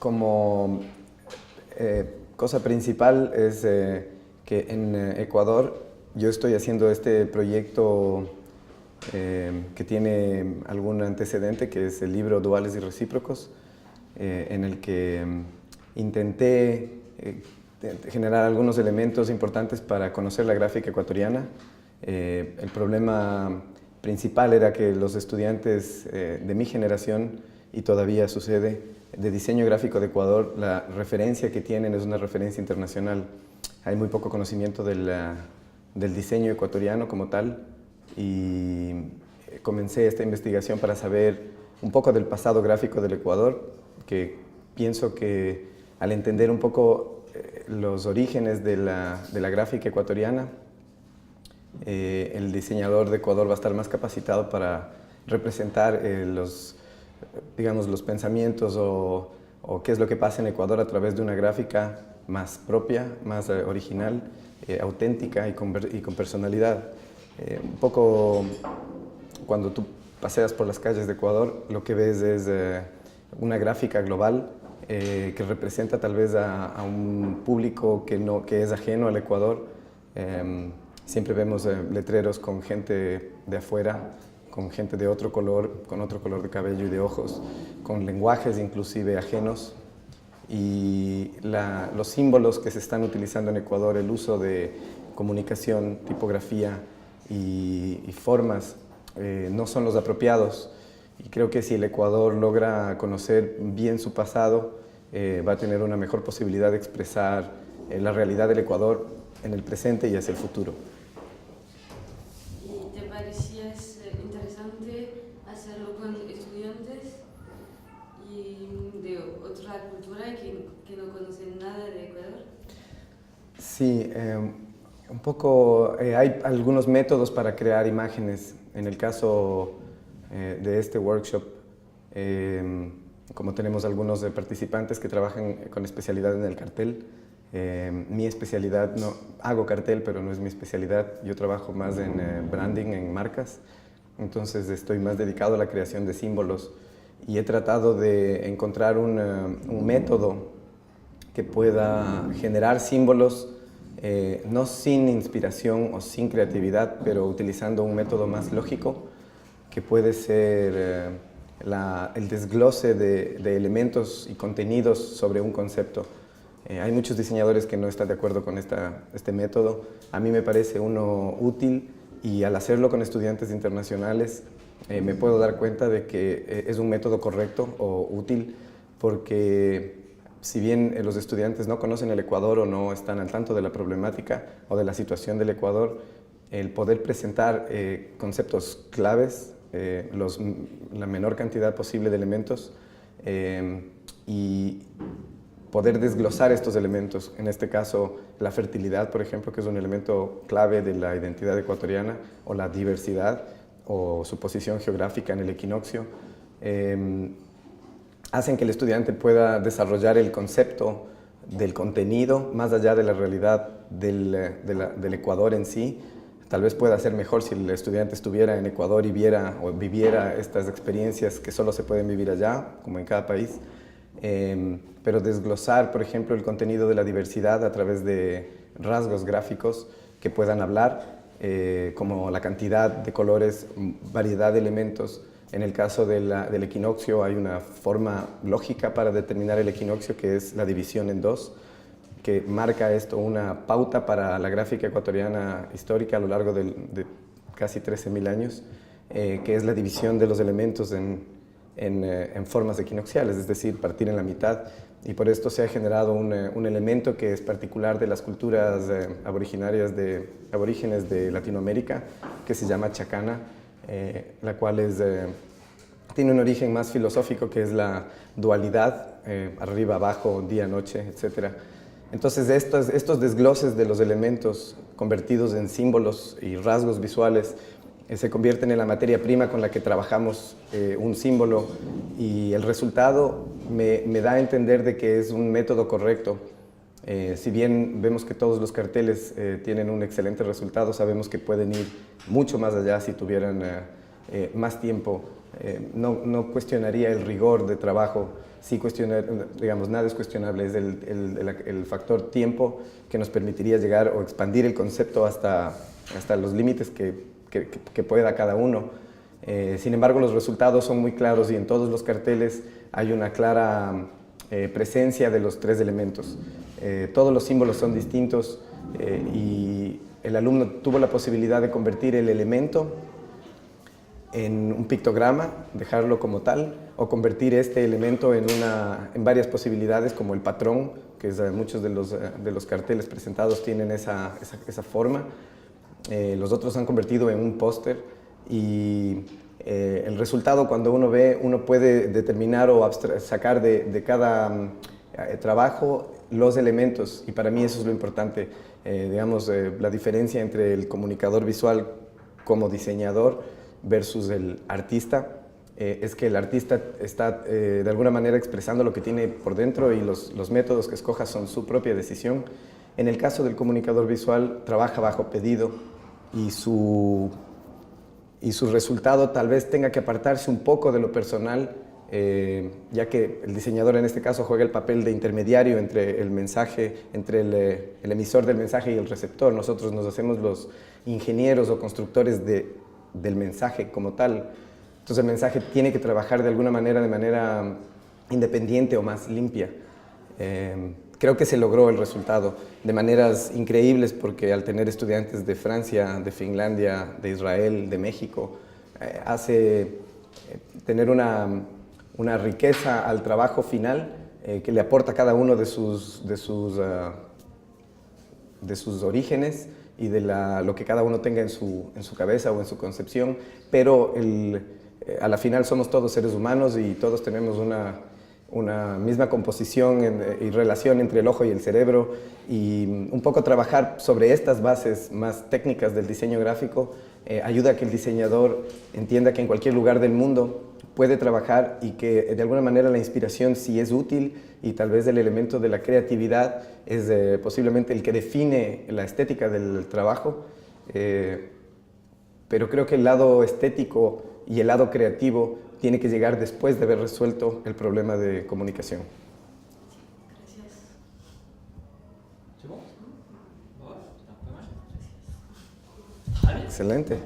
como cosa principal es que en Ecuador yo estoy haciendo este proyecto que tiene algún antecedente, que es el libro Duales y Recíprocos, en el que intenté generar algunos elementos importantes para conocer la gráfica ecuatoriana. El problema principal era que los estudiantes de mi generación, y todavía sucede, de diseño gráfico de Ecuador, la referencia que tienen es una referencia internacional. Hay muy poco conocimiento del diseño ecuatoriano como tal, y comencé esta investigación para saber un poco del pasado gráfico del Ecuador, que pienso que al entender un poco los orígenes de la gráfica ecuatoriana, el diseñador de Ecuador va a estar más capacitado para representar los pensamientos o qué es lo que pasa en Ecuador a través de una gráfica más propia, más original, auténtica y con personalidad. Un poco cuando tú paseas por las calles de Ecuador, lo que ves es una gráfica global que representa tal vez a un público que es ajeno al Ecuador. Siempre vemos letreros con gente de afuera, con gente de otro color, con otro color de cabello y de ojos, con lenguajes inclusive ajenos. Y los símbolos que se están utilizando en Ecuador, el uso de comunicación, tipografía y formas, no son los apropiados. Y creo que si el Ecuador logra conocer bien su pasado, va a tener una mejor posibilidad de expresar la realidad del Ecuador en el presente y hacia el futuro. ¿Y te parecía interesante hacerlo con estudiantes y de otra cultura que no conocen nada de Ecuador? Sí, un poco hay algunos métodos para crear imágenes. En el caso de este workshop, como tenemos algunos participantes que trabajan con especialidad en el cartel, mi especialidad, no hago cartel, pero no es mi especialidad. Yo trabajo más en branding, en marcas. Entonces estoy más dedicado a la creación de símbolos y he tratado de encontrar un método que pueda generar símbolos no sin inspiración o sin creatividad, pero utilizando un método más lógico, que puede ser el desglose de elementos y contenidos sobre un concepto. Hay muchos diseñadores que no están de acuerdo con este método. A mí me parece uno útil, y al hacerlo con estudiantes internacionales me puedo dar cuenta de que es un método correcto o útil, porque si bien los estudiantes no conocen el Ecuador o no están al tanto de la problemática o de la situación del Ecuador, el poder presentar conceptos claves, la menor cantidad posible de elementos, y poder desglosar estos elementos, en este caso la fertilidad, por ejemplo, que es un elemento clave de la identidad ecuatoriana, o la diversidad, o su posición geográfica en el equinoccio, hacen que el estudiante pueda desarrollar el concepto del contenido más allá de la realidad del Ecuador en sí. Tal vez pueda ser mejor si el estudiante estuviera en Ecuador y viera o viviera estas experiencias que solo se pueden vivir allá, como en cada país. Pero desglosar, por ejemplo, el contenido de la diversidad a través de rasgos gráficos que puedan hablar, como la cantidad de colores, variedad de elementos. En el caso del equinoccio hay una forma lógica para determinar el equinoccio, que es la división en dos, que marca esto una pauta para la gráfica ecuatoriana histórica a lo largo de casi 13.000 años, que es la división de los elementos en formas equinocciales, es decir, partir en la mitad. Y por esto se ha generado un elemento que es particular de las culturas aborígenes de Latinoamérica, que se llama chacana, la cual tiene un origen más filosófico, que es la dualidad, arriba, abajo, día, noche, etc. Entonces estos desgloses de los elementos convertidos en símbolos y rasgos visuales se convierten en la materia prima con la que trabajamos un símbolo, y el resultado me da a entender de que es un método correcto. Si bien vemos que todos los carteles tienen un excelente resultado, sabemos que pueden ir mucho más allá si tuvieran más tiempo No cuestionaría el rigor de trabajo, sí cuestionar, digamos, nada es cuestionable, es el factor tiempo que nos permitiría llegar o expandir el concepto hasta los límites que pueda cada uno. Sin embargo, los resultados son muy claros y en todos los carteles hay una clara presencia de los tres elementos. Todos los símbolos son distintos y el alumno tuvo la posibilidad de convertir el elemento en un pictograma, dejarlo como tal, o convertir este elemento en varias posibilidades, como el patrón, que es, muchos de los carteles presentados tienen esa forma. Los otros han convertido en un póster y el resultado, cuando uno ve, uno puede determinar o sacar de cada trabajo los elementos, y para mí eso es lo importante. Digamos, la diferencia entre el comunicador visual como diseñador versus el artista es que el artista está de alguna manera expresando lo que tiene por dentro y los métodos que escoja son su propia decisión. En el caso del comunicador visual, trabaja bajo pedido y su resultado tal vez tenga que apartarse un poco de lo personal, ya que el diseñador en este caso juega el papel de intermediario entre el mensaje, entre el emisor del mensaje y el receptor. Nosotros nos hacemos los ingenieros o constructores del mensaje como tal. Entonces el mensaje tiene que trabajar de alguna manera, de manera independiente o más limpia. Creo que se logró el resultado de maneras increíbles, porque al tener estudiantes de Francia, de Finlandia, de Israel, de México, hace tener una riqueza al trabajo final que le aporta a cada uno de sus orígenes y de lo que cada uno tenga en su cabeza o en su concepción, pero a la final somos todos seres humanos y todos tenemos una misma composición y relación entre el ojo y el cerebro, y un poco trabajar sobre estas bases más técnicas del diseño gráfico ayuda a que el diseñador entienda que en cualquier lugar del mundo puede trabajar y que de alguna manera la inspiración sí es útil, y tal vez el elemento de la creatividad es posiblemente el que define la estética del trabajo, pero creo que el lado estético y el lado creativo tiene que llegar después de haber resuelto el problema de comunicación. Gracias. Excelente.